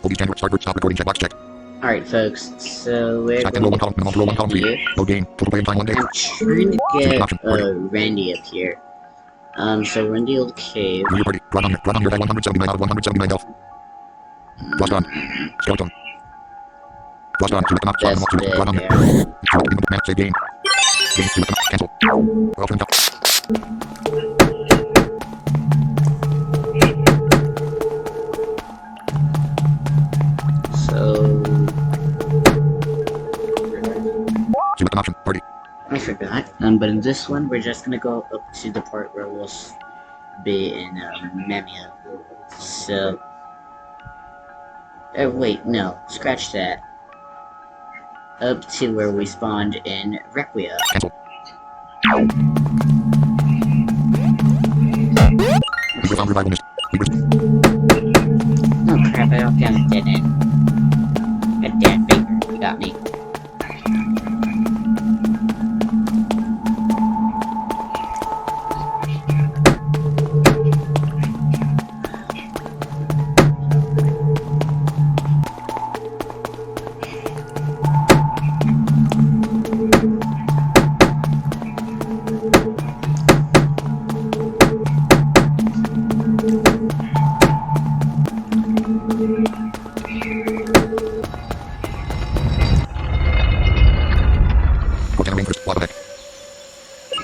Hold these start stop recording checkbox check. Alright folks, so we're Stack going roll one column, minimum roll one column, here. 3. Load game, total play time 1 day. I'm trying to get Randy up here. So Randy will cave. New party, run on your head 179 out of 179 health. Frost on. Skeleton. Frost on, select enough, That's select it, run on. yeah. Map, save game. Game, select enough, cancel. Open top. So... Select an option, party. I forgot. But in this one, we're just gonna go up to the part where we'll be in Memia. So... wait, no. Scratch that. Up to where we spawned in Requiem. Cancel. We found revivalist. Oh crap, I don't have a dead end. God damn, Baker, you got me.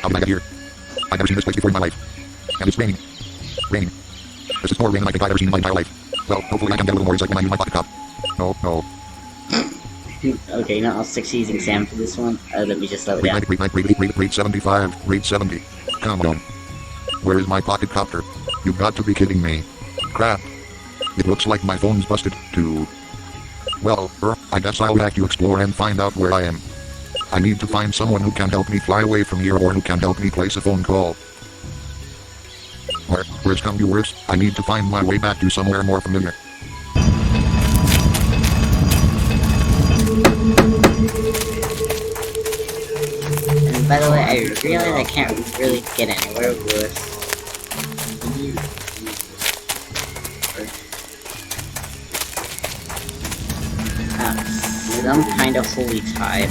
How did I get here? I've never seen this place before in my life. And it's raining. Raining. This is more rain than I think I've ever seen in my entire life. Well, hopefully I can get a little more insight when I use my pocket cup. No. Okay, now I'll stick using Sam for this one. Let me just slow it down. Rate 75. Rate 70. Come on. Where is my pocket copter? You've got to be kidding me. Crap. It looks like my phone's busted, too. Well, I guess I'll have to explore and find out where I am. I need to find someone who can help me fly away from here or who can help me place a phone call. Worst come to worst, I need to find my way back to somewhere more familiar. And by the way, I realize I can't really get anywhere with... some kind of holy tide.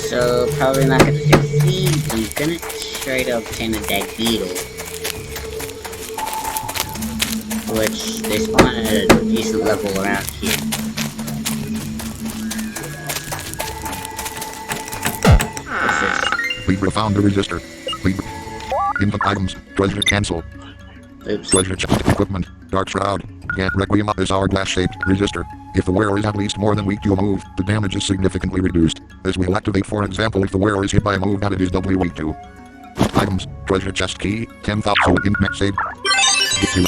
So probably not gonna succeed. I'm gonna try to obtain a dead beetle, which they spawn at a decent level around here. What's this? We found the resistor. Infant items, treasure cancel. Oops. Treasure chest equipment, dark shroud. Get Requiem is our glass-shaped resistor. If the wearer is at least more than weak to a move, the damage is significantly reduced. This will activate, for example, if the wearer is hit by a move that it is doubly weak to. Items, treasure chest key, 10,000 in max save. Get to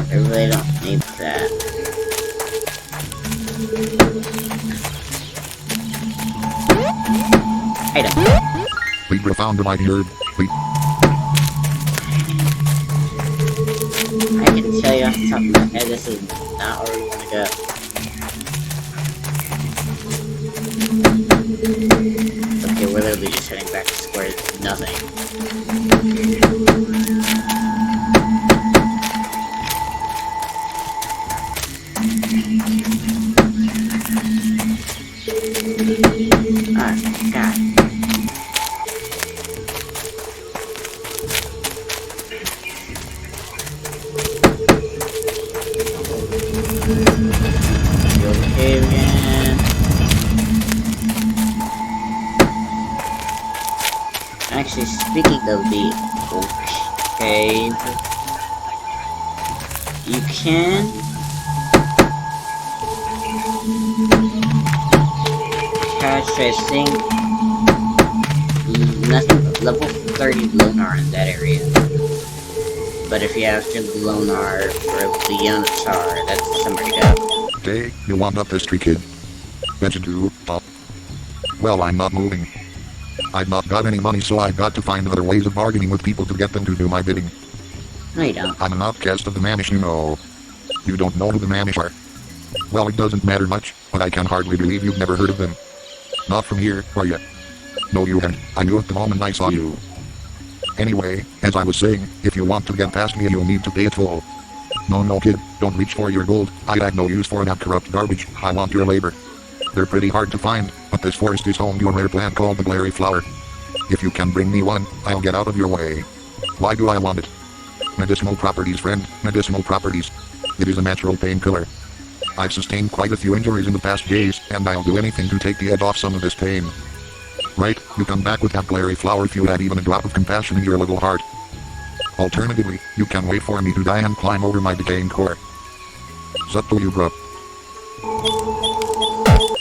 I really don't need that. Item. We found the mighty herb. I can tell you off the top of my head, this is not where we want to go. Okay, we're literally just heading back to square nothing. Ah, God. Okay again. Actually, speaking of the cave, you can catch, I think, nothing level 30 Lonar in that area. But if you have to Lonar for the Yonatar, that's somewhere to go. Hey, you want up this tree, kid? Bet you do, Pop. Well, I'm not moving. I've not got any money, so I've got to find other ways of bargaining with people to get them to do my bidding. No, you don't. I'm an outcast of the Manish, you know. You don't know who the Manish are. Well, it doesn't matter much, but I can hardly believe you've never heard of them. Not from here, are you? No, you haven't. I knew it the moment I saw you. Anyway, as I was saying, if you want to get past me, you'll need to pay it full. No, kid, don't reach for your gold. I have no use for that corrupt garbage. I want your labor. They're pretty hard to find, but this forest is home to a rare plant called the glary flower. If you can bring me one, I'll get out of your way. Why do I want it? Medicinal properties, friend, medicinal properties. It is a natural painkiller. I've sustained quite a few injuries in the past days, and I'll do anything to take the edge off some of this pain. Right, you come back with that glary flower if you had even a drop of compassion in your little heart. Alternatively, you can wait for me to die and climb over my decaying core. Sup to you, bro.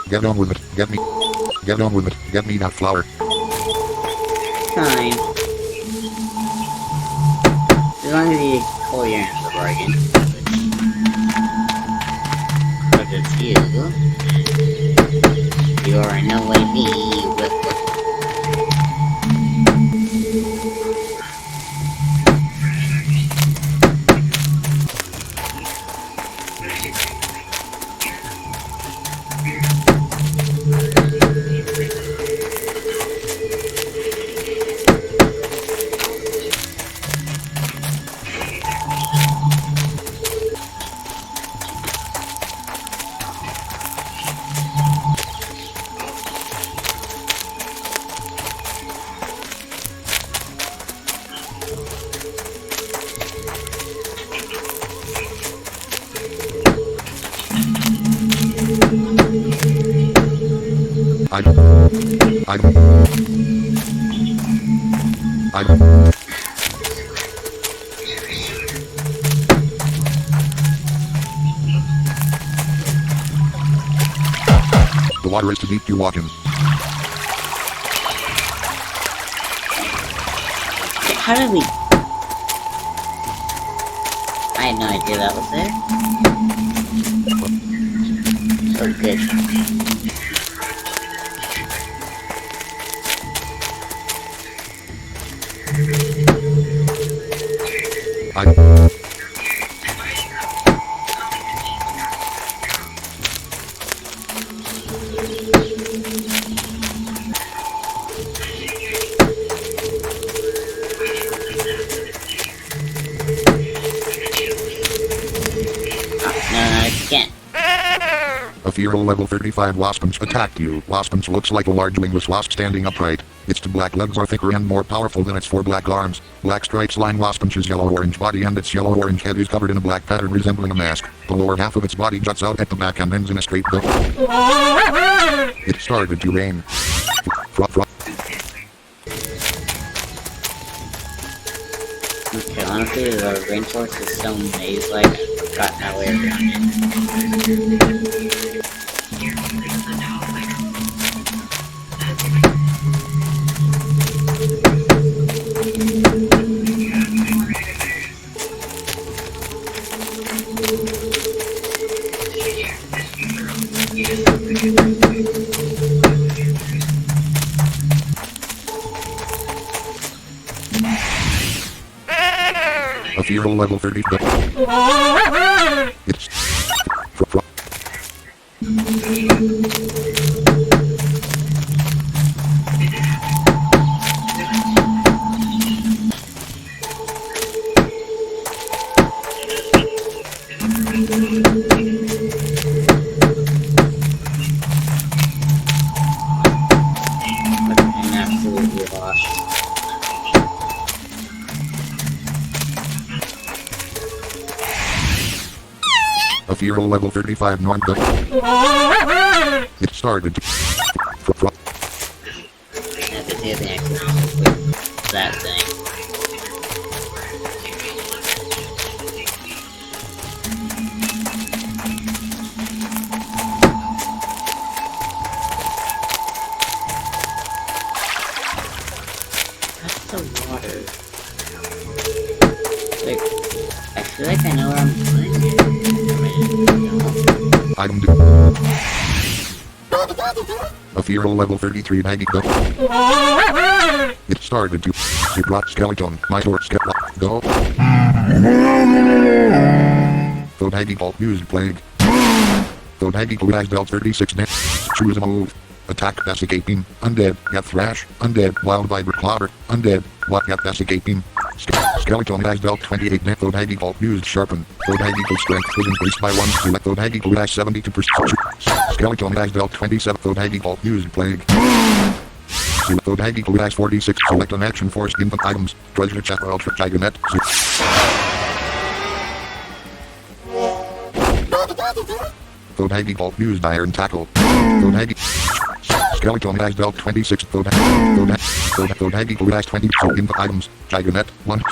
Get on with it, get on with it, get me that flower. Fine. As long as you hold your end of the bargain. But it's you are in no way me with The water is too deep to walk in. How did we... I had no idea that was there. Oh, good. A feral level 35 waspinch attacked you. Waspinch looks like a large wingless wasp standing upright. Its two black legs are thicker and more powerful than its four black arms. Black stripes line Waspinch's yellow-orange body, and its yellow-orange head is covered in a black pattern resembling a mask. The lower half of its body juts out at the back and ends in a straight bill. It started to rain. Okay, honestly, the rainforest is so maze-like, I've forgotten my way around it. A feral level 30. It's... I'm absolutely lost. A feral level 35 norm. It started to... I have to do the next that thing. That's the water. Like, I feel like I know where I'm going. Item do. A feral level 33 Maggie go. It started to... It brought skeleton. My sword skeleton. Go. Maggie Bolt music playing. Maggie Blue has belt 36 next. Choose a move. Attack Basic Beam. Undead. Get Thrash. Undead. Wild Vibrant Clobber. Undead. What Get Basic Beam. Skeleton has dealt 28 net. Thode Hag equal. Used Sharpen. Thode Hag equal Strength was increased by 1. Select Thode Hag equal 72%. Skeleton has dealt 27. Thode Hag equal. Used Plague. Select Thode Hag equal 46. Select an action forced infant items. Treasure chest ultra giganet. Thode Hag equal. Used Iron Tackle. Thode Hag Skeleton has dealt 26. Thode Hag equal 20. So infant items. Giganet 1.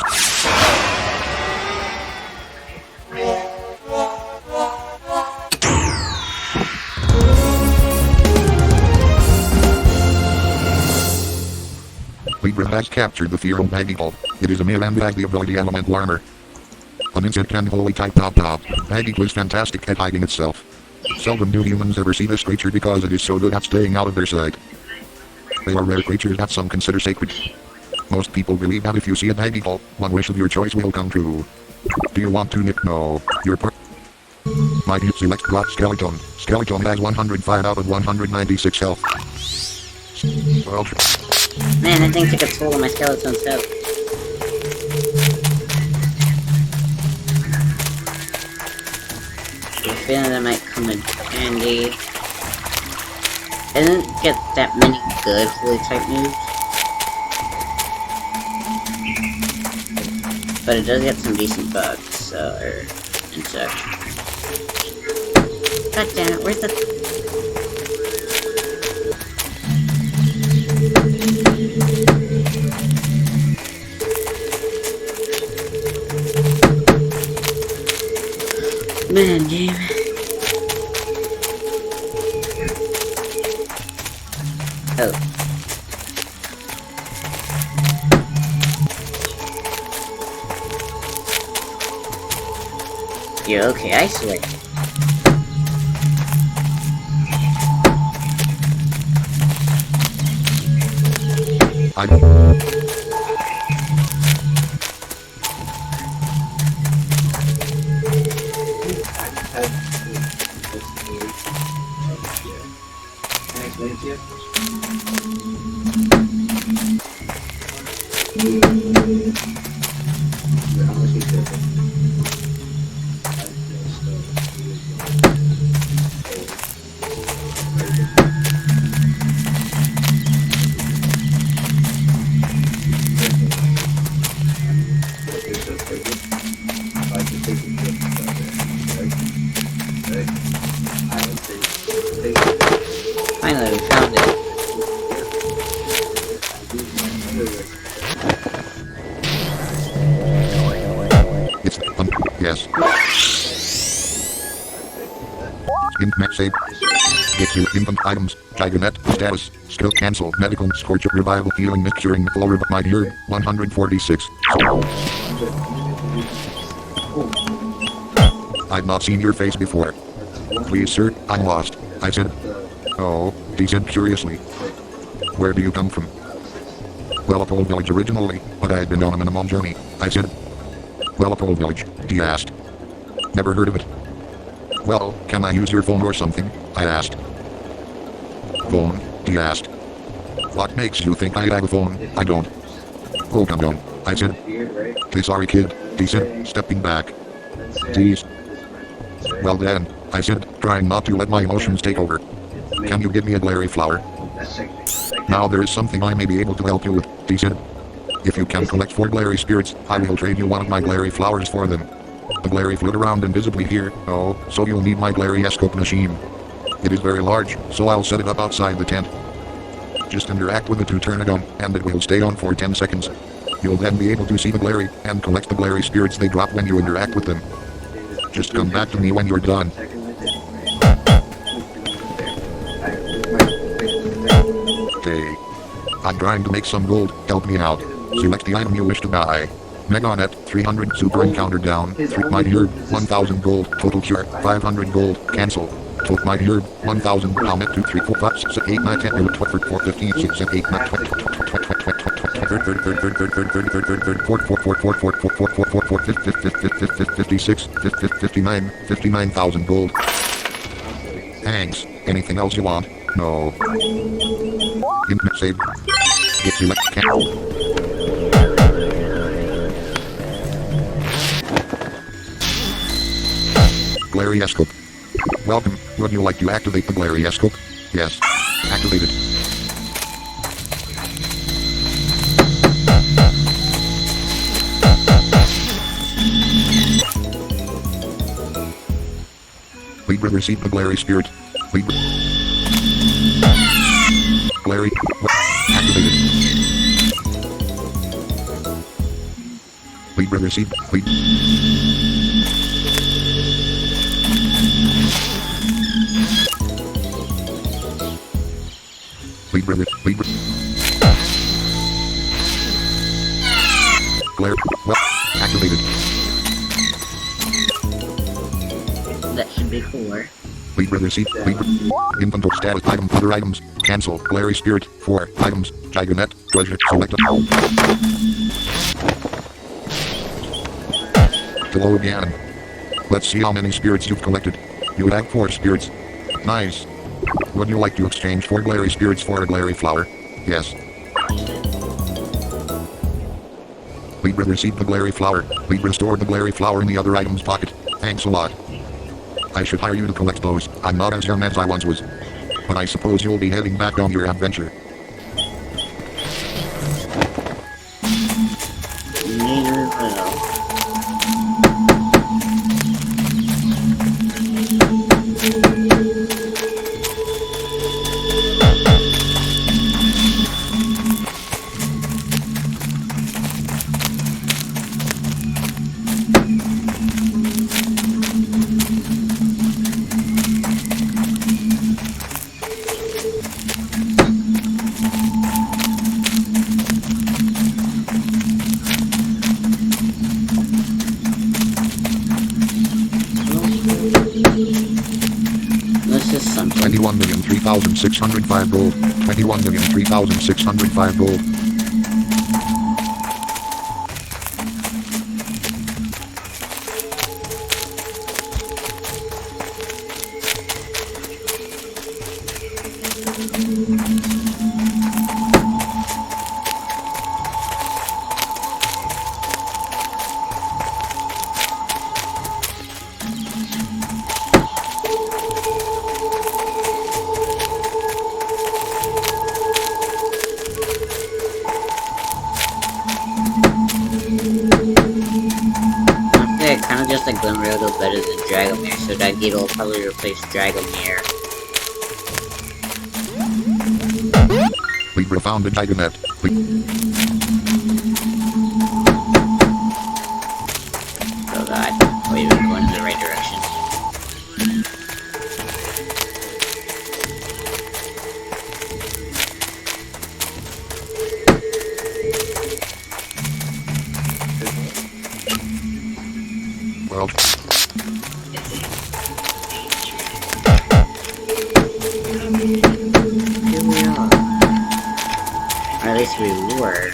Libra has captured the Fear of Magical. It is a male and has the ability Elemental Armor. An insect and holy type top. Magical is fantastic at hiding itself. Seldom do humans ever see this creature because it is so good at staying out of their sight. They are rare creatures that some consider sacred. Most people believe that if you see a Magical, one wish of your choice will come true. Do you want to know your part? Might you select Plot Skeleton? Skeleton has 105 out of 196 health. Well, Man, that thing took a toll on my skeleton's health. I'm feeling that might come in handy. I didn't get that many good holy type moves. But it does get some decent bugs, so, or insects. God damn it, where's the... Man, game. Oh. You're okay, I swear. Finally, we found it. It's yes. Max save. Get you infant items. Giganet status. Skill cancel. Medical scorch of revival healing curing flow of my herb 146. I've not seen your face before. Please sir, I'm lost. I said. Oh, he said curiously. Where do you come from? Wellapole village originally, but I had been on a minimum journey. I said. Wellapole village, he asked. Never heard of it. Well, can I use your phone or something? I asked. Phone, he asked. What makes you think I have a phone? I don't. Oh come on, I said. Hey sorry kid, he said, stepping back. Geez. Well then, I said, trying not to let my emotions take over. Can you give me a glary flower? Now there is something I may be able to help you with, he said. If you can collect 4 glary spirits, I will trade you one of my glary flowers for them. The glary float around invisibly here, oh, so you'll need my glary escope machine. It is very large, so I'll set it up outside the tent. Just interact with it to turn it on, and it will stay on for 10 seconds. You'll then be able to see the glary, and collect the glary spirits they drop when you interact with them. Just come back to me when you're done. Okay. I'm trying to make some gold, help me out. Select the item you wish to buy. Meganet, 300 super encounter down, 3 mighty herb, 1000 gold, total cure, 500 gold, cancel. Total mighty herb, 1000, helmet 2, 3, 4, 5, 6, 7, 8, 9, 10, 11, 12, 4, 15, 16, 17, 18, 19, 20, 56, 59,000 gold. Thanks. Anything else you want? No. Infinite save. Get select cancel. Glarioscope. Welcome. Would you like to activate the Glarioscope? Yes. Activated. Libra received the Glary Spirit. Libra. Glary. Activated. Libra received. Libra. Glare. Activated. That should be 4. Libra received. Libra. Inventory status item. Other items. Cancel. Glary Spirit. 4 items. Giganet. Treasure. Select. Hello again. Let's see how many spirits you've collected. You have 4 spirits. Nice. Would you like to exchange 4 Glary spirits for a Glary flower? Yes. Libra received the Glary flower. Libra stored the Glary flower in the other item's pocket. Thanks a lot. I should hire you to collect those. I'm not as young as I once was. But I suppose you'll be heading back on your adventure. This is something. 21,003,605 gold. 21,003,605 gold. Kind of just like Glenroto better than Dragomir, so Dagido will probably replace Dragomir. Libra found a Giganet. Oh god, wait, we're going in the right direction. Well. Here we are. Or at least we were.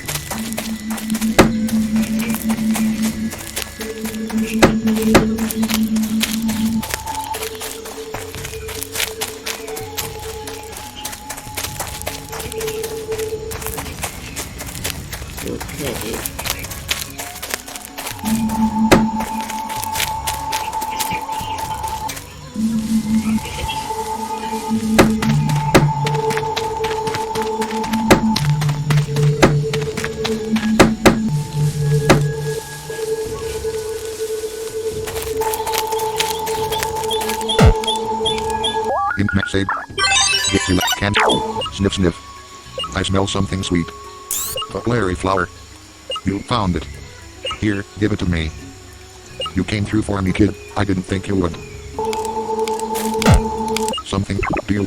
Okay. Infinite save. Get select cancel. Sniff sniff. I smell something sweet. A Glary flower. You found it. Here, give it to me. You came through for me, kid. I didn't think you would. Something. Deal.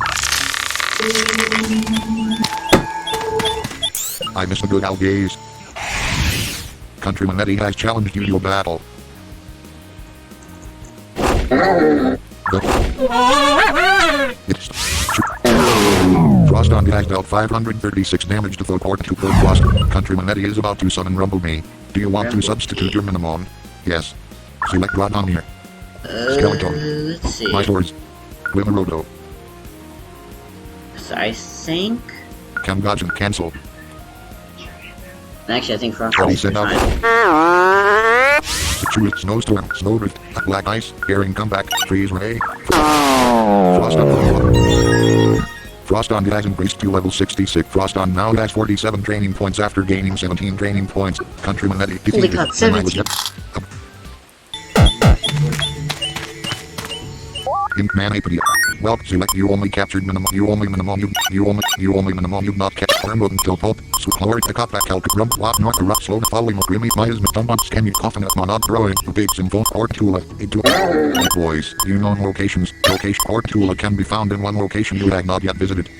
I miss the good old days. Countryman Eddie has challenged you to a battle. It's Frost on has dealt 536 damage to Thoport to Third Frost. Countryman Eddie is about to summon Rumblebee. Do you want to substitute your Minimon? Yes. Select Rodon here. Skeleton. Let's see. My swords. Glimmerodo. So I think... Camgajin cancel. Actually, I think Frost Ready, is set up. fine. True snowstorm, snowdrift, black ice, hearing comeback, freeze ray. Frost on. Frost on has increased to level 66. Frost on now has 47 training points after gaining 17 training points. Countryman Eddie Holy defeated. god, 17! Ink man API. Well, select you only captured minimum. You only minimum. You only minimum. You've not kept remote until pulp. So glory to cut back calc rum what not the rock slow following of grimy my is McDonald's can you coffin up monod growing big symbol or tula. Boys, you know locations. Location or tula can be found in one location you have not yet visited.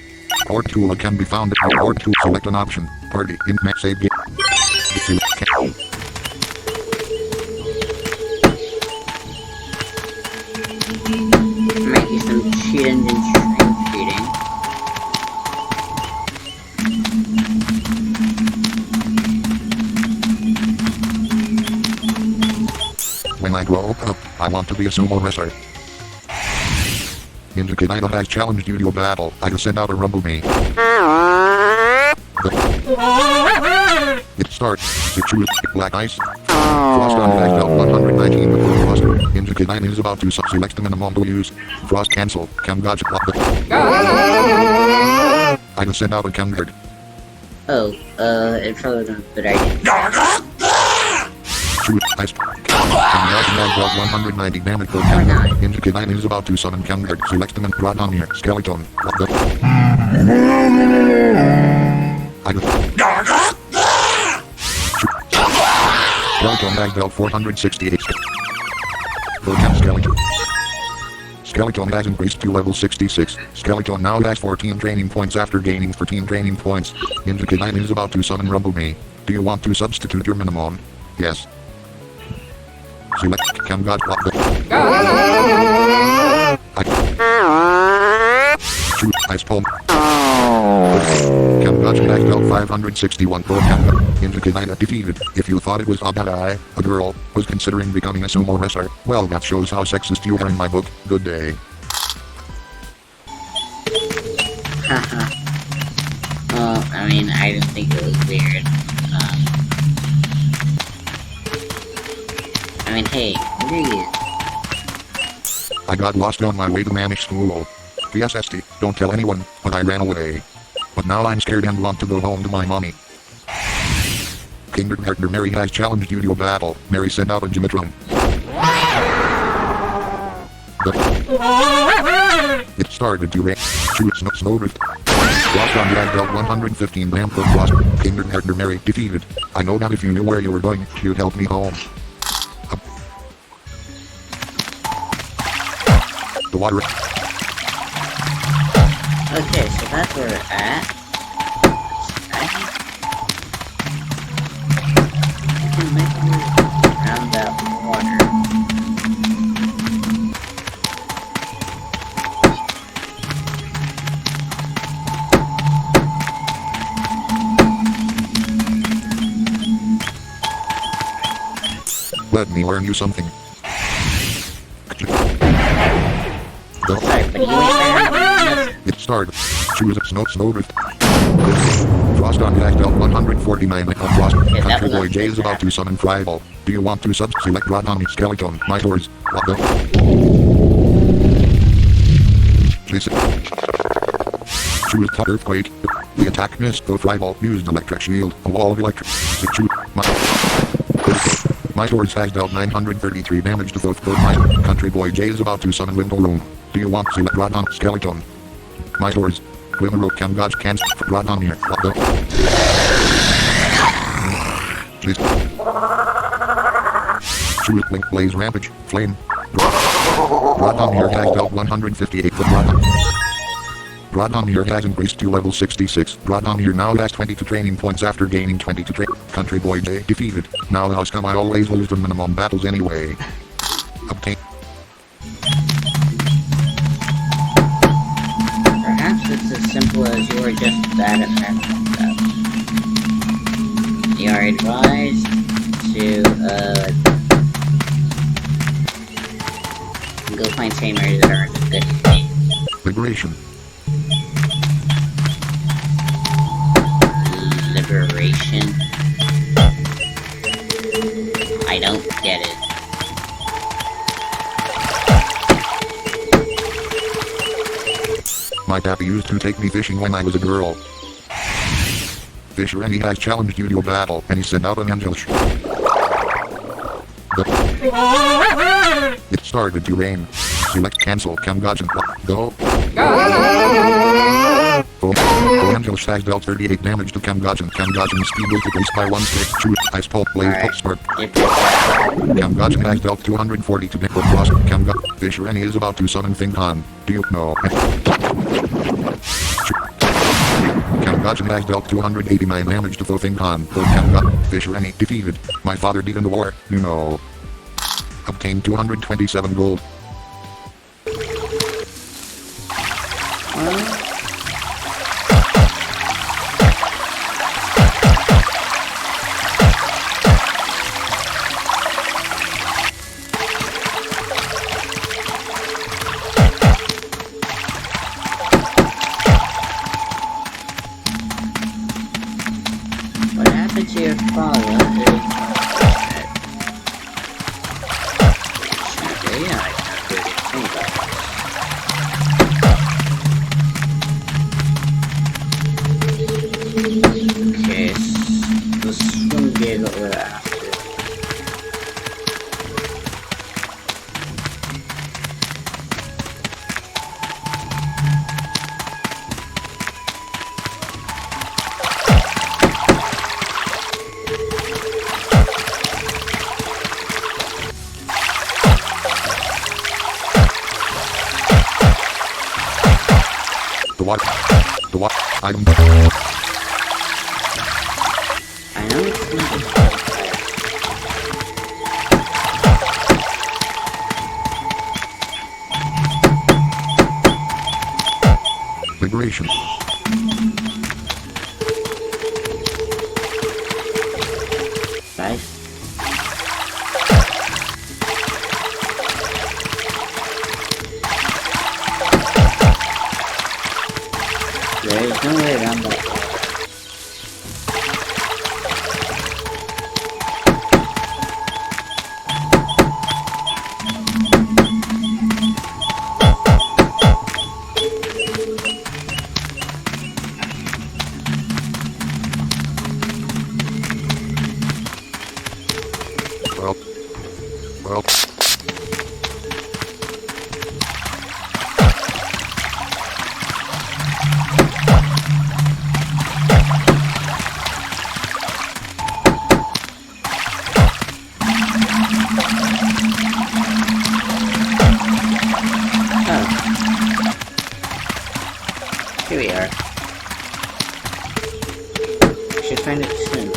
Or tula can be found at or to select an option. Party in max save game. Might be some cheat engine cheating. When I grow up, I want to be a sumo wrestler. Into Kanida has challenged you to a battle. I just sent out a rumble me. It starts. It choose black ice. Frost on has dealt 119 before Frost. Into Kanida is about to select the minimum to use. Frost cancel. Camgaj. I just sent out a Camgard. Oh, it probably wasn't a good idea. Shoot, ice. Camgaj has dealt 190 damage per Camgard. Into Kanida is about to summon Camgard. Select the minimum. Brought on here. Skeleton. I just... Skeleton has dealt 468. Vocab Skeleton. Skeleton has increased to level 66. Skeleton now has 14 training points after gaining 14 training points. Into Kanine is about to summon Rumble Me. Do you want to substitute your minimum? Yes. Select Camgod. Shoot, Ice Palm. Camgod has dealt 561 for Camgod. Into Kanina defeated. If you thought it was a guy, a girl, was considering becoming a sumo wrestler, well that shows how sexist you are in my book. Good day. Haha. Well, I mean, I didn't think it was weird. I mean, hey, breathe. I got lost on my way to Manish School. PSST, don't tell anyone, but I ran away. But now I'm scared and want to go home to my mommy. Kindergartner Mary has challenged you to a battle. Mary sent out a Jimitron. It started to rain. Shoot snowdrift. Frost on the dealt 115 bam for Frost. Kindergartner Mary defeated. I know that if you knew where you were going, you'd help me home. The water. Okay, so that's where we're at. I can make it around that water. Let me learn you something. Sorry, but you ain't It started. Choose a snowdrift. Frost on Black Belt 149 on Frost. Country Boy J is about to summon Fryball. Do you want to select Rod on Skeleton? My tours. What the? Listen. Choose Earthquake. The attack missed. Go Fryball. Used electric shield. A wall of electric. My tours has dealt 933 damage to both my Country Boy J is about to summon Window Room. Do you want to select Rod on Skeleton? My tours. Window can dodge can't Rod on here. What the? Please. Shoot Link Blaze Rampage. Flame. Rod on here has dealt 158 for Rod on. Rod on here has increased to level 66. Rod on here now has 22 training points after gaining 22 Country Boy J defeated. Now how come I always lose the minimum battles anyway? Obtain. Perhaps it's as simple as you are just bad at random stuff. You are advised to, go find tamers that aren't as good as me. Liberation. vibration. I don't get it. My pappy used to take me fishing when I was a girl. Fisher and he has challenged you to a battle, and he sent out an angel. It started to rain. Select cancel, Camgajin. Go. The angel has dealt 38 damage to Camgajin. Camgajin speed will decrease by 1 stick. Shoot, ice pulp, blade, pulp start. Camgajin has dealt 240 to Nick Frost. Fisher and he is about to summon Thingon. Do you know? Camgajin has dealt 289 damage to Thingon. Fisher and he defeated. My father beat in the war, you know. Obtained 227 gold. What happened to your father? Yeah, I can't really think about it. Okay, the swim gear that we're after. The what? Item. I know it's not Liberation. right? There's no way around that. Well. Here we are. Should find it soon.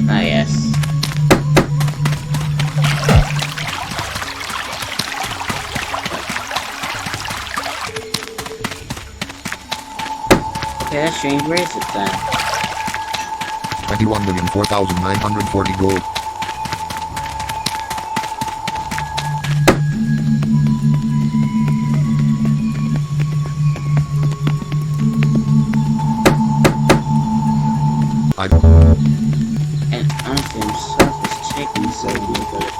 Ah, yes. Okay, that's strange. Where is it then? 21,004,940 gold. And honestly, himself is taking so long, but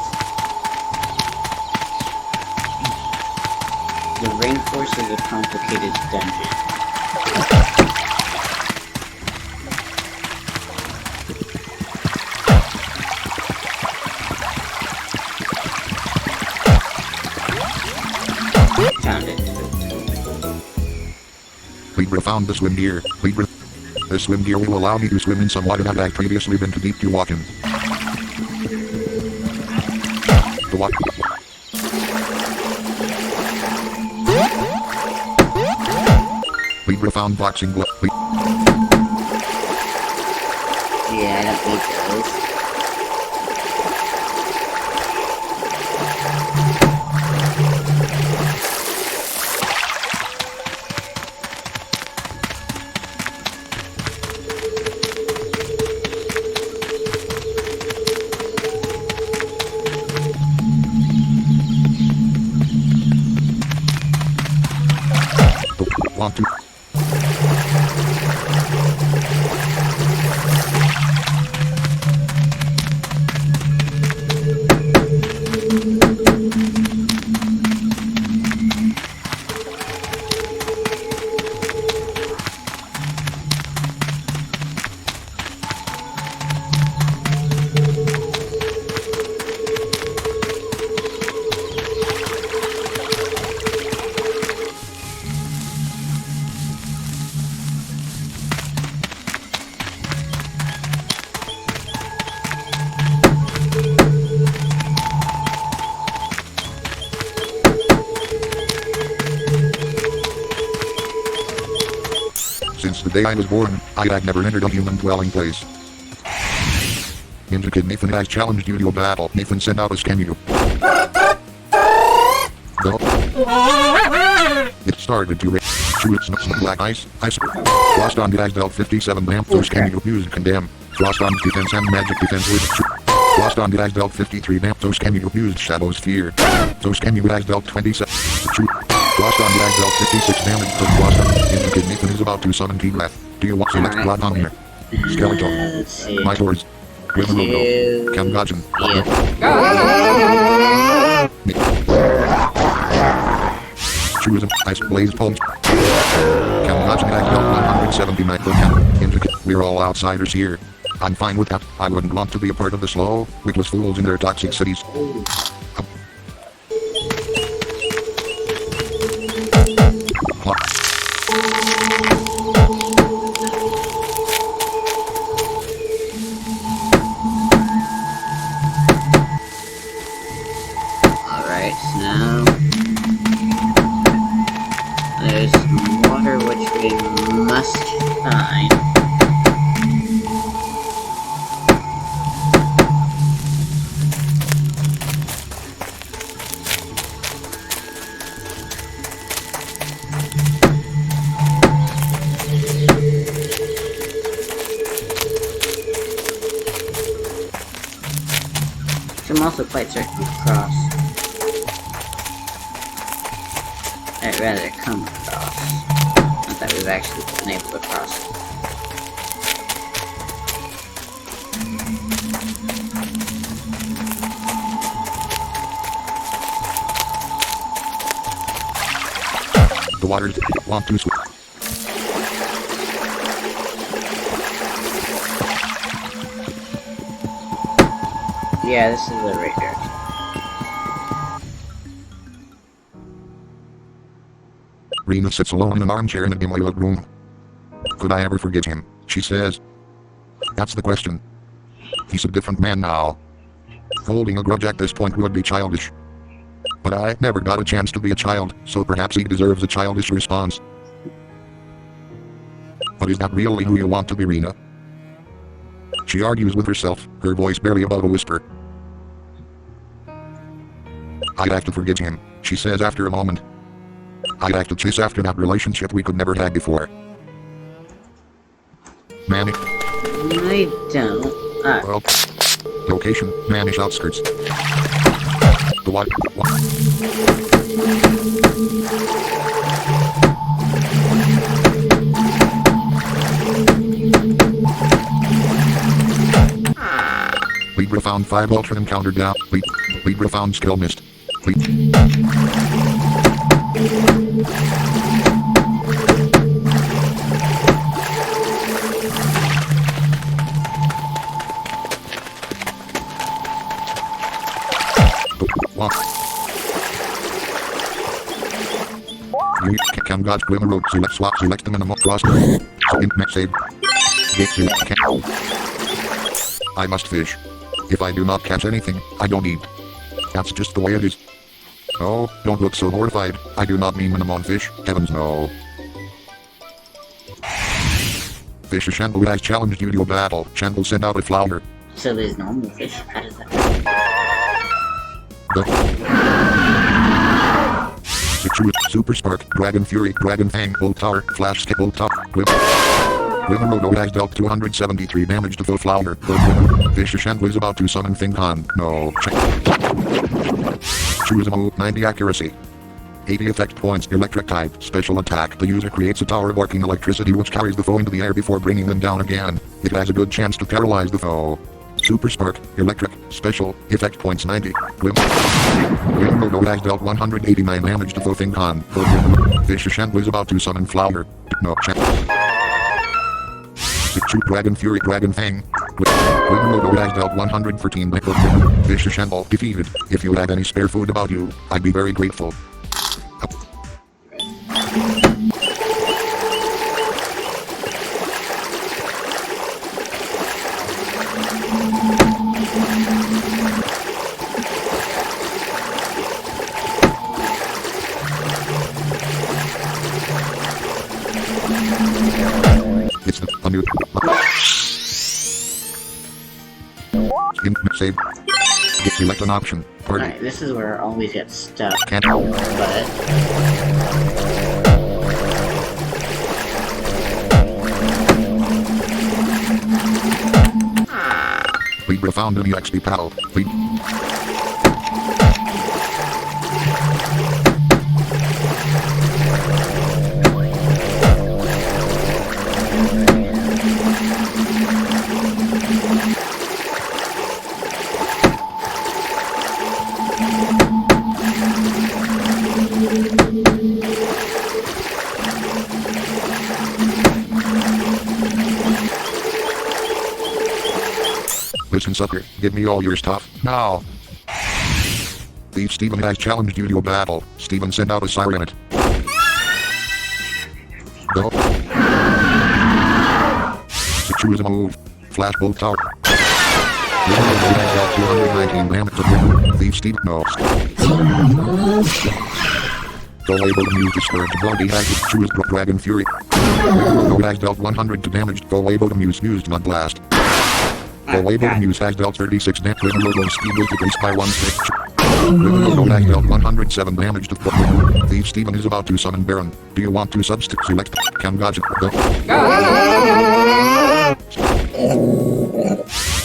the rainforest is a complicated dungeon. Found it. Libra found the swim gear. Libra. The swim gear will allow me to swim in some water that had previously been too deep to walk in. The what? Libra found boxing glove. Yeah, I don't need those. want to. Since the day I was born, I had never entered a human dwelling place. Intricate Nathan has challenged you to a battle. Nathan sent out a scan you. Go. It started to rain. Through its black ice. Frost on has dealt 57 damage. Those can you used condemn. Frost on defense and magic defense with Frost on has dealt 53 damage. Those can you used Shadow's Fear. Those can you has dealt 27. Frost on has dealt 56 damage. So Frost on Intricate Nathan is about to summon Team Left. Do you want to select blood on here? Skeleton. My swords. River Logo. Camgajin. Truism. Ice Blaze Pulse. Camgajin has dealt 179 per count. Intricate. We're all outsiders here. I'm fine with that. I wouldn't want to be a part of the slow, witless fools in their toxic cities. Alright, so now there's some water which we must find. I'm also quite certain to cross. I'd rather come across. Not that we've actually been able to cross. The waters want to swim. Yeah, this is the right direction. Rena sits alone in an armchair in a dimly lit room. Could I ever forget him? She says. That's the question. He's a different man now. Holding a grudge at this point would be childish. But I never got a chance to be a child, so perhaps he deserves a childish response. But is that really who you want to be, Rena? She argues with herself, her voice barely above a whisper. I'd have to forget him, she says after a moment. I'd have to chase after that relationship we could never have before. Manic. I don't. Well, location, Manish outskirts. The what? Libra found 5 ultra encounter down. Libra found skill missed. Can God's Glimmer Road select the minimum frost. Next save. I must fish. If I do not catch anything, I don't eat. That's just the way it is. Oh, don't look so horrified. I do not mean minimum fish. Heavens no. Fish Shamble has challenged you to a battle. Shamble sent out a flower. So there's normal fish. How does that Super Spark, Dragon Fury, Dragon Fang, Voltar, Flash Skip, Voltar, Glimmer Rodo has dealt 273 damage to the flower. Fish Shamble is about to summon Thing Khan. No. Choose a move, 90 accuracy. 80 effect points. Electric type. Special attack. The user creates a tower of arcing electricity which carries the foe into the air before bringing them down again. It has a good chance to paralyze the foe. Super Spark. Electric. Special. Effect points 90. Glimmodo has dealt 189 damage to foe Fingon. Fisher Shamble is about to summon Flower. No chance. Shoot Dragon Fury Dragon Fang. Glimmodo has dealt 114 damage. Fisher Shamble defeated. If you had any spare food about you, I'd be very grateful. It's a new save. Select an option. Party. Alright, this is where I always get stuck. Can't. But We found a new XP pal. We Listen, sucker, give me all your stuff, now. Thief Steven has challenged you to a battle. Steven, send out a siren. Go. So choose a move. Flash bolt tower. 219 damage. Thief Steven, no. Go able to use discourage bloody has choose Dragon Fury. Go has dealt 100 to damage. Go able to use Mud Blast. Go able to use has dealt 36 damage. Logo speed will decrease by 1/6. Logo has dealt 107 damage to Thief Steven is about to summon Baron. Do you want to substitute? Select Camgadget. Go.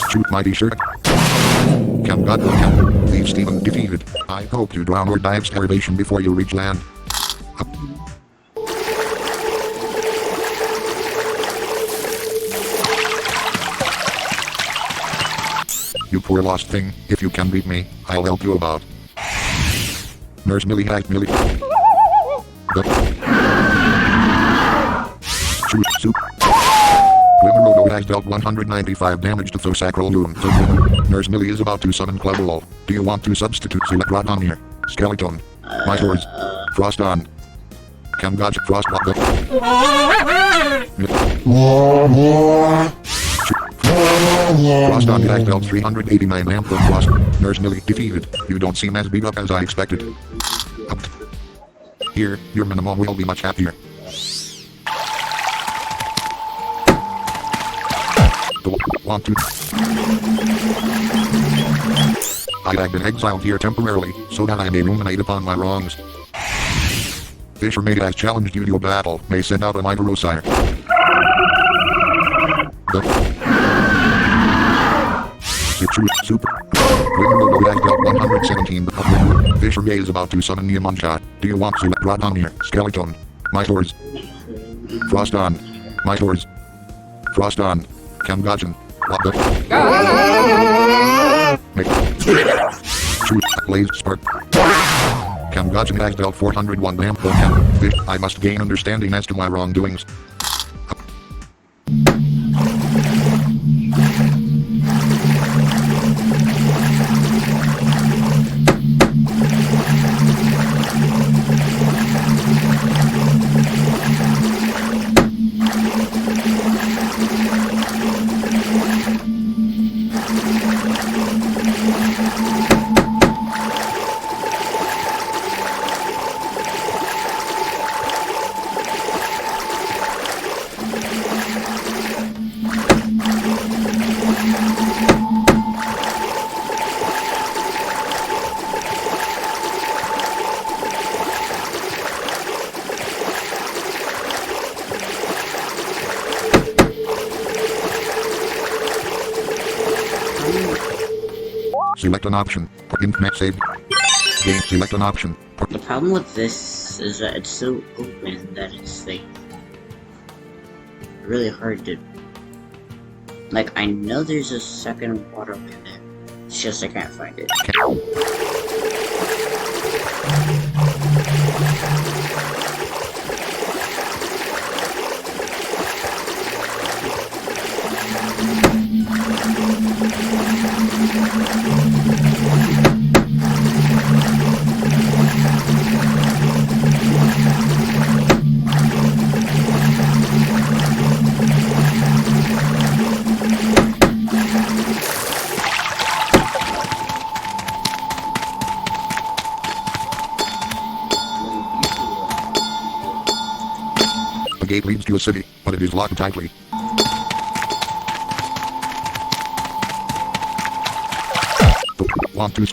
Shoot Mighty Shirt. Camgadget. Thief Steven defeated. I hope you drown or die of starvation before you reach land. You poor lost thing, if you can beat me, I'll help you about. Nurse Millie hacked Millie. Go. Shoot soup. Wimmerodo has dealt 195 damage to Thosacral Loon. Nurse Millie is about to summon Clubble. Do you want to substitute? Select Rotom here. Skeleton. My swords. Frost on. Camgadget Frost. Frost on has dealt 389 damage from Frost. Nurse Millie defeated. You don't seem as beat up as I expected. Up. Here, your minimum will be much happier. Want to? I have been exiled here temporarily, so that I may ruminate upon my wrongs. Fisher Maid has challenged you to a battle. May send out a Mighty Go. Super. Wimmerodo has dealt 117. Fisher Maid is about to summon Niamonshot. Do you want to select Rotom here? Skeleton. My swords. Frost on. My swords. Frost on. Camgadget. What the? Shoot. Blaze Spark. Camgadget has dealt 401 damage. I must gain understanding as to my wrongdoings. Select an option. Int save. Game select an option. The problem with this is that it's so open that it's like really hard to. Like, I know there's a second waterway there. It's just I can't find it. The gate leads to a city, but it is locked tightly. Want to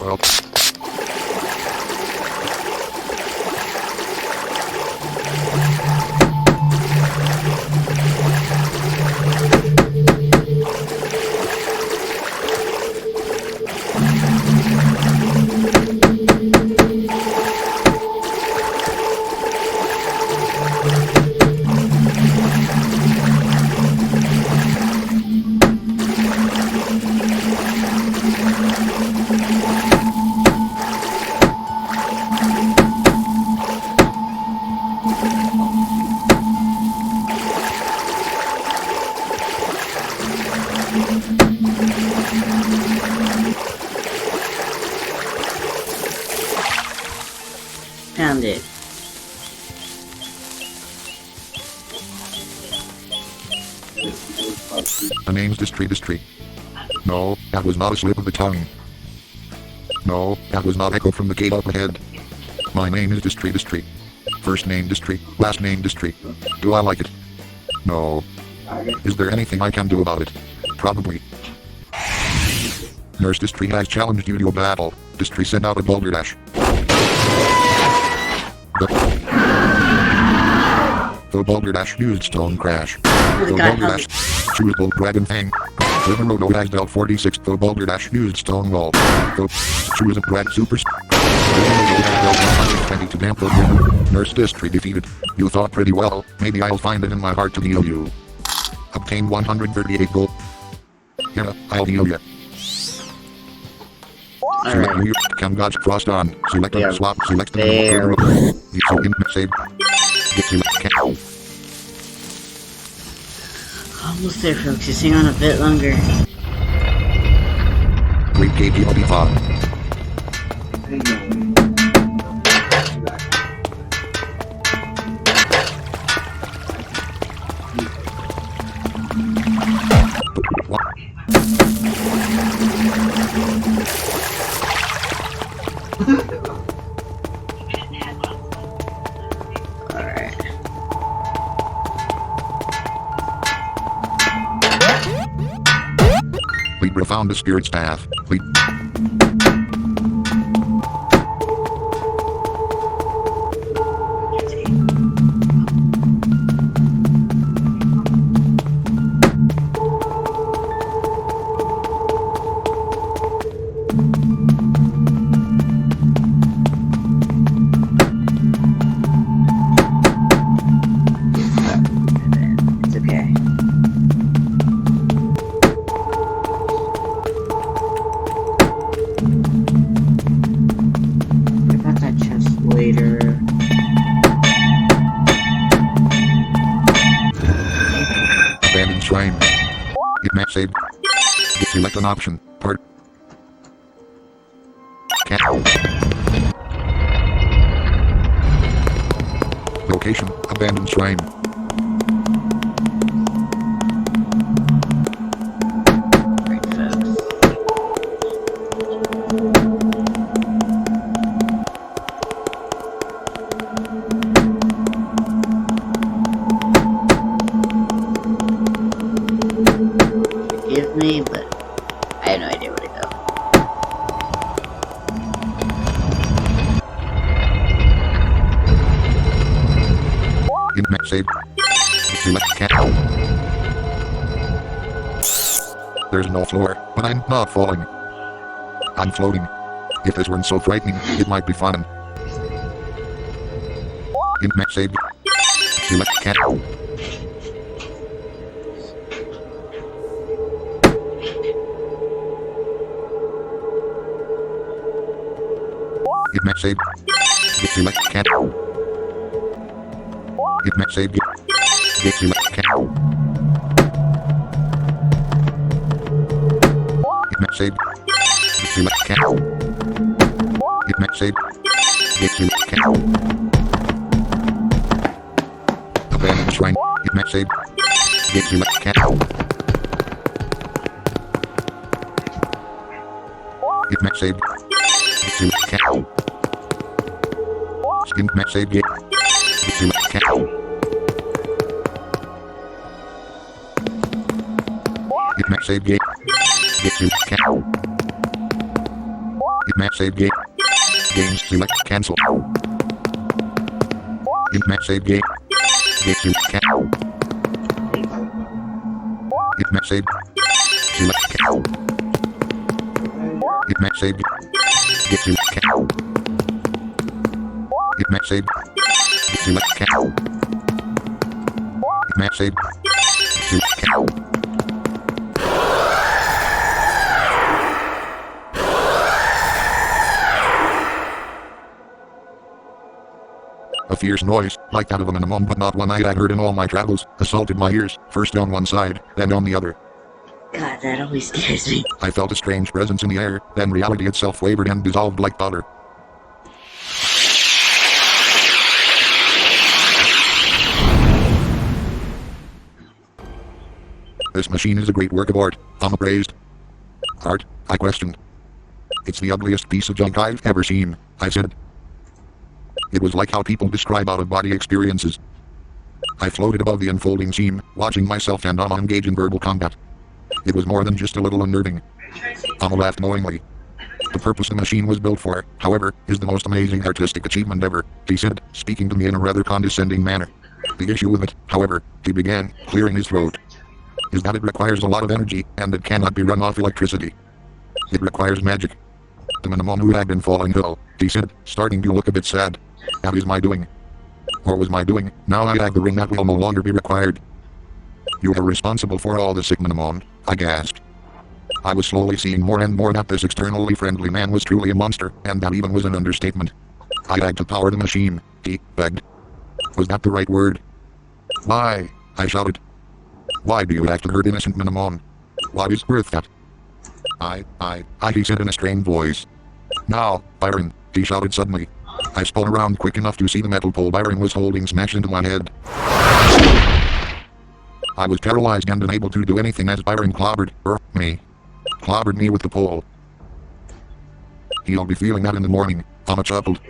well. Found it. The name's Distry. No, that was not a slip of the tongue. No, that was not echo from the gate up ahead. My name is Distry. First name Distry, last name Distry. Do I like it? No. Is there anything I can do about it? Probably. Nurse Distry has challenged you to a battle. Distry sent out a boulder dash. The boulder dash used stone crash. The boulder dash choose bolt dragon fang. The Rodo has dealt 46. The boulder dash used stone wall. The choose a brag super. The Rodo has dealt 120 to damp the room. Nurse Distry defeated. You thought pretty well. Maybe I'll find it in my heart to heal you. Obtain 138 gold. Yeah, I'll heal you. Select Alright. Can God's Frost on. Select Yeah. a swap. Select the There. So in save. Get select. Almost there, folks. Just hang on a bit longer. Wait, gate will be fun. Alright. Libra found a spirit staff. It's okay. shrine. It may save. Select an option. Part. Location, abandoned shrine. Right, folks. Forgive me, but I have no idea where to go. It may save. Select cat. There's no floor, but I'm not falling. I'm floating. If this weren't so frightening, it might be fun. It may save. Select cat. It may save. Select cat. It may save. Select cat. It may save. Select cat. It may save. Select cat. Abandoned shrine. It may save. Select cat. It may save. Select cat. Skin may save. Select cat. It may save. Select cat. It may save. Games select cancel. It may save. Select cat. It may save. Select cat. It may save. Select cat. It may save. Select cat. It may save. Select cat. A fierce noise, like that of a minimum but not one I had heard in all my travels, assaulted my ears, first on one side, then on the other. God, that always scares me. I felt a strange presence in the air, then reality itself wavered and dissolved like powder. This machine is a great work of art. I'm appraised. Art? I questioned. It's the ugliest piece of junk I've ever seen, I said. It was like how people describe out-of-body experiences. I floated above the unfolding scene, watching myself and Amma engage in verbal combat. It was more than just a little unnerving. Amma laughed knowingly. The purpose the machine was built for, however, is the most amazing artistic achievement ever, he said, speaking to me in a rather condescending manner. The issue with it, however, he began, clearing his throat, is that it requires a lot of energy, and it cannot be run off electricity. It requires magic. The minimum who had been falling ill, he said, starting to look a bit sad. That is my doing. Or was my doing, now I have the ring that will no longer be required. You are responsible for all the sick minimum, I gasped. I was slowly seeing more and more that this externally friendly man was truly a monster, and that even was an understatement. I had to power the machine, he begged. Was that the right word? Why? I shouted. Why do you have to hurt innocent minimum? What is worth that? He said in a strained voice. Now, Byron, he shouted suddenly. I spun around quick enough to see the metal pole Byron was holding smash into my head. I was paralyzed and unable to do anything as Byron clobbered me with the pole. He'll be feeling that in the morning, Amma chuckled.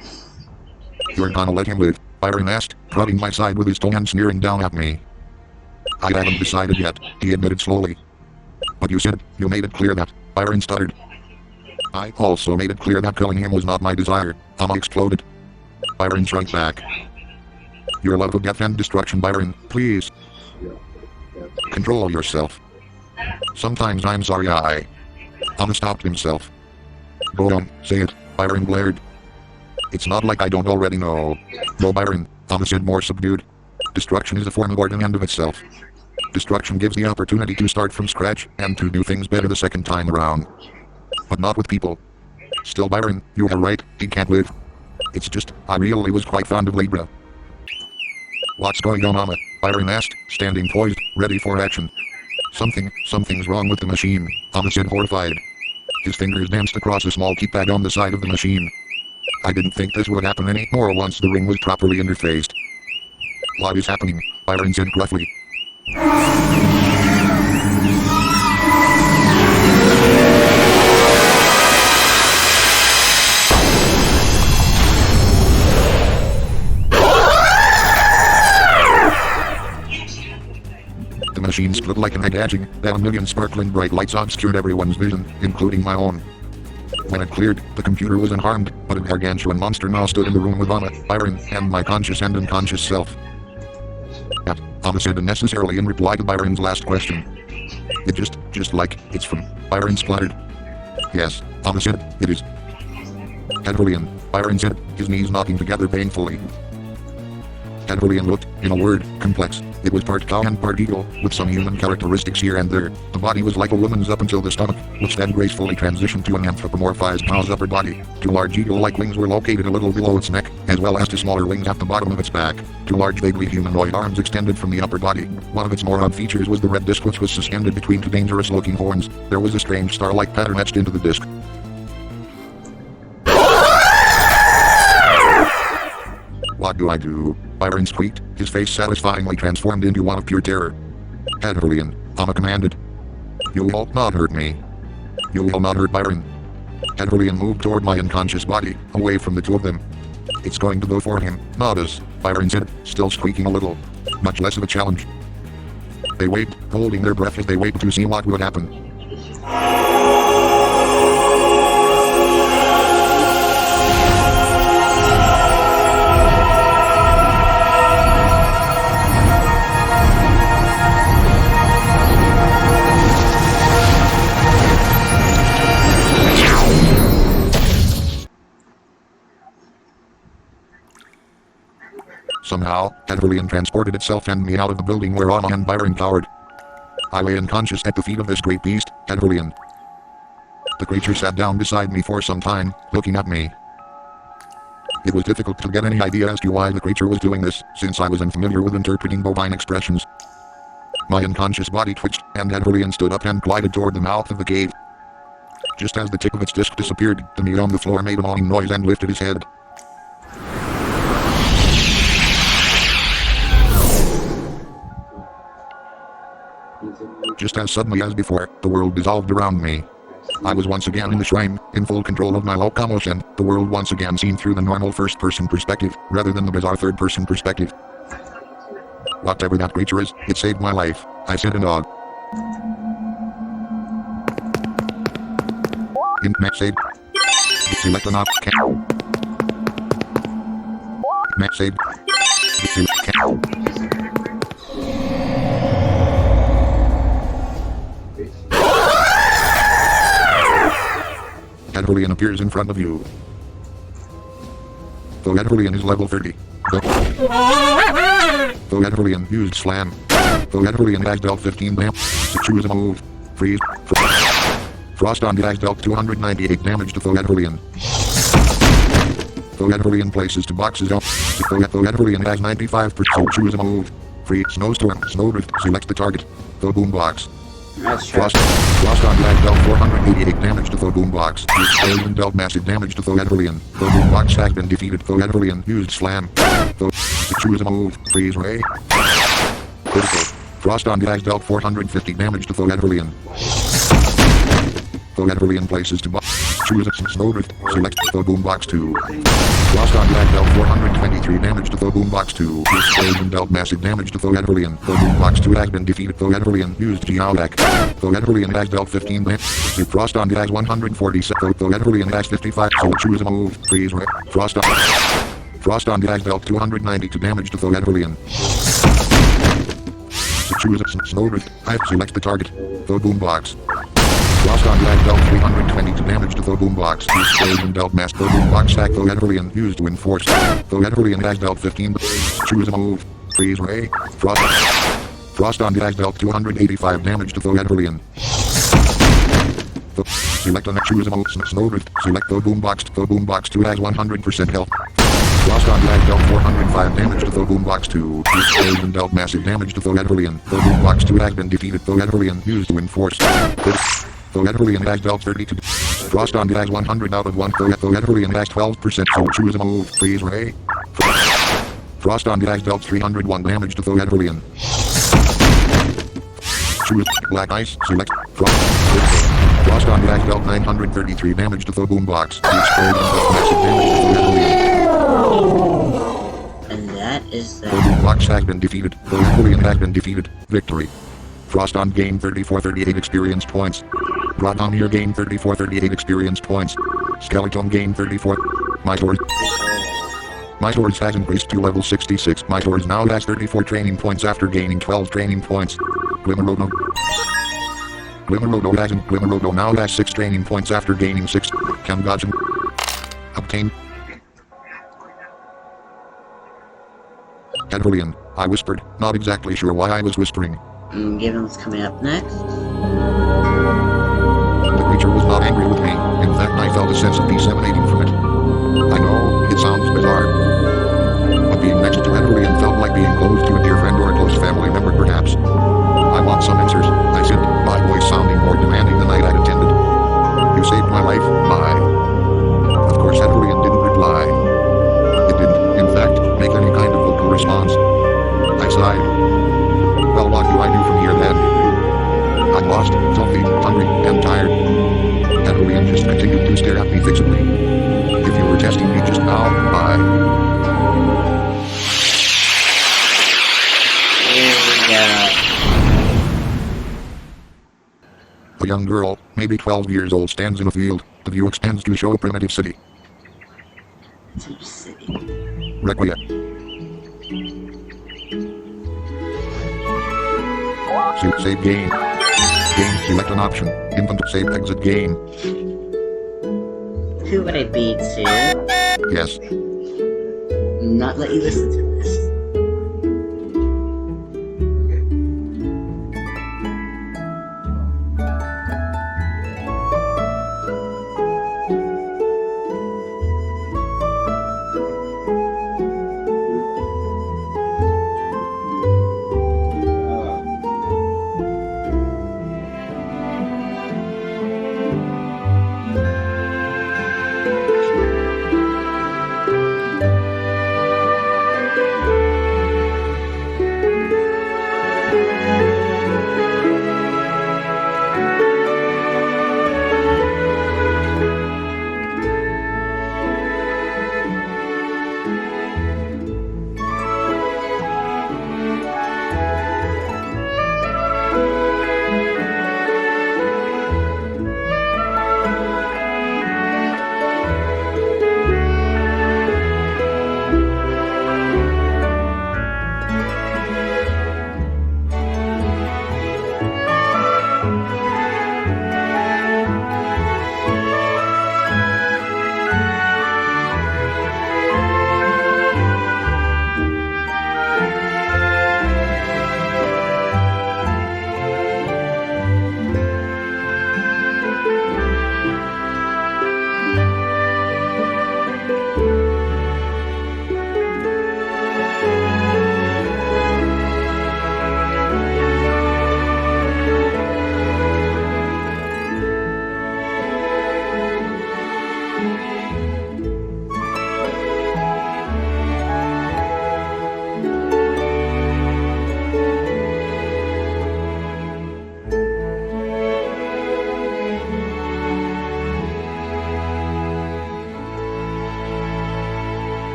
You're gonna let him live, Byron asked, prodding my side with his tongue and sneering down at me. I haven't decided yet, he admitted slowly. But you said, you made it clear that, Byron stuttered. I also made it clear that killing him was not my desire, Amma exploded. Byron shrunk back. Your love of death and destruction, Byron, please. Control yourself. Sometimes I'm sorry Amma stopped himself. Go on, say it, Byron blared. It's not like I don't already know. No, Byron, Amma said more subdued. Destruction is a form of art in and of itself. Destruction gives the opportunity to start from scratch and to do things better the second time around. But not with people. Still, Byron, you are right, he can't live. It's just, I really was quite fond of Libra. What's going on, Amma? Byron asked, standing poised, ready for action. Something's wrong with the machine, Anna said horrified. His fingers danced across a small keypad on the side of the machine. I didn't think this would happen anymore once the ring was properly interfaced. What is happening? Byron said gruffly. The machine split like an egg hatching, then a million sparkling bright lights obscured everyone's vision, including my own. When it cleared, the computer was unharmed, but a gargantuan monster now stood in the room with Anna, Byron, and my conscious and unconscious self. Yep, Anna said unnecessarily in reply to Byron's last question. It just like, it's from, Byron spluttered. Yes, Anna said, it is. Hedverlian, Byron said, his knees knocking together painfully. Hedverlian looked, in a word, complex. It was part cow and part eagle, with some human characteristics here and there. The body was like a woman's up until the stomach, which then gracefully transitioned to an anthropomorphized cow's upper body. Two large eagle-like wings were located a little below its neck, as well as two smaller wings at the bottom of its back. Two large vaguely humanoid arms extended from the upper body. One of its more odd features was the red disc which was suspended between two dangerous-looking horns. There was a strange star-like pattern etched into the disc. What do I do? Byron squeaked, his face satisfyingly transformed into one of pure terror. Hedverlian, Anna commanded. You will not hurt me. You will not hurt Byron. Hedverlian moved toward my unconscious body, away from the two of them. It's going to go for him, not us, Byron said, still squeaking a little. Much less of a challenge. They waited, holding their breath as they waited to see what would happen. Somehow, Hedverlian transported itself and me out of the building where Anna and Byron cowered. I lay unconscious at the feet of this great beast, Hedverlian. The creature sat down beside me for some time, looking at me. It was difficult to get any idea as to why the creature was doing this, since I was unfamiliar with interpreting bovine expressions. My unconscious body twitched, and Hedverlian stood up and glided toward the mouth of the cave. Just as the tip of its disc disappeared, the meat on the floor made a moaning noise and lifted his head. Just as suddenly as before, the world dissolved around me. I was once again in the shrine, in full control of my locomotion, the world once again seen through the normal first-person perspective, rather than the bizarre third-person perspective. Whatever that creature is, it saved my life, I said in awe. Max saved. Select an option. Max saved. Select Hedverlian appears in front of you. Though Hedverlian is level 30. Though Hedverlian used slam. Though Hedverlian has dealt 15 damage. To choose a move. Freeze. Frost on has dealt 298 damage to Though Hedverlian. Though Hedverlian places to boxes out. Though Hedverlian has 95%. Choose a move. Free. Snowstorm. Snowdrift. Select the target. Though Boombox. Frost on has dealt 488 damage to Though Boombox. The explosion dealt massive damage to Though Hedverlian. Though Boombox has been defeated. Though Hedverlian used slam. Though to choose a move. Freeze ray. Critical. Frost on has dealt 450 damage to Though Hedverlian. Though Hedverlian places to box. Choose a Snowdrift. Select Though Boombox 2. Frost on has dealt 423 damage to Though Boombox 2. The explosion dealt massive damage to Though Hedverlian. Though Boombox 2 has been defeated. Though Hedverlian used Geodack. Though Hedverlian has dealt 15 damage. Frost on has 147. Though Hedverlian has 55. So choose a move. Freeze ray. Frost on has dealt 292 damage to Though Hedverlian. To choose a Snowdrift. Select the target. Though Boombox. Frost on has dealt 322 damage to Though Boombox. The explosion dealt mass. Though Boombox sack. Though Hedverlian used to enforce. Though Hedverlian has dealt 15. Choose a move. Freeze ray. Frost on has dealt 285 damage to Though Hedverlian. Select a choose a move. Snowdrift. Select Though Boombox. Though Boombox 2 has 100% health. Frost on Lag dealt 405 damage to the Boombox 2. Explosion dealt massive damage to the Edvarlian. The Boombox 2 has been defeated. The Edvarlian used to enforce. The Edvarlian has dealt 32. Frost on Lag 100 out of 1. The Edvarlian has 12%. So choose a move, please, Ray. Frost on Lag dealt 301 damage to the Edvarlian. Choose Black Ice. Select Frost on Lag dealt 933 damage to the Boombox. The explosion dealt massive damage to the Edvarlian. And that is The that. Boombox has been defeated. The Edvarlian has been defeated. Victory. Frost on gain 3438 experience points. Radomir gain 3438 experience points. Skeleton gain 34. My Swords has increased to level 66. My Swords now has 34 training points after gaining 12 training points. Glimmerodo now has 6 training points after gaining 6. Kamgajin. Obtained. Edvarlian, I whispered, not exactly sure why I was whispering. Given what's coming up next. The creature was not angry with me. In fact, I felt a sense of peace emanating from it. I know, it sounds bizarre. But being next to Edvarlian felt like being close to a dear friend or a close family member perhaps. I want some answers, I said, my voice sounding more demanding than I had intended. You saved my life, my... Of course Edvarlian didn't reply. It didn't, in fact, make any kind of vocal response. I sighed. Well, what do I do from here then? I'm lost, filthy, hungry, and tired. Edvarlian just continued to stare at me fixedly. If you were testing me just now, Here we go. A young girl, maybe 12 years old, stands in a field. The view extends to show a primitive city. Deep City. Requiem. Save game. Game, select an option. Infant, save, exit game. Who would I be to Yes. not let you listen to this?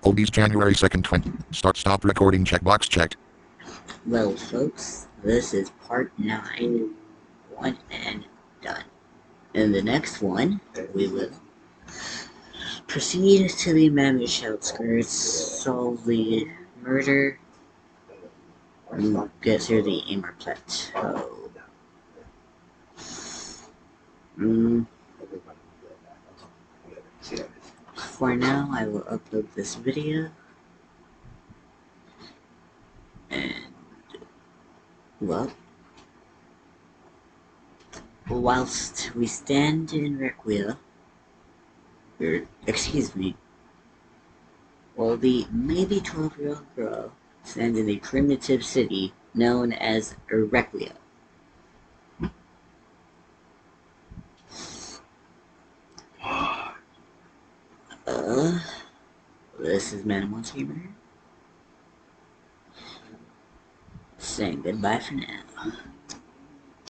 Oldies January 2nd 20. Stop recording checkbox checked. Well, folks, this is part 9. One and done. In the next one, we will proceed to the Mammoth outskirts, solve the murder, and get through the Amer Plateau. For now, I will upload this video, and, well, whilst we stand in Requiem, Excuse me. Well, the maybe 12-year-old girl stands in a primitive city known as Requiem. Uh, this is Minimal Teamer saying goodbye for now.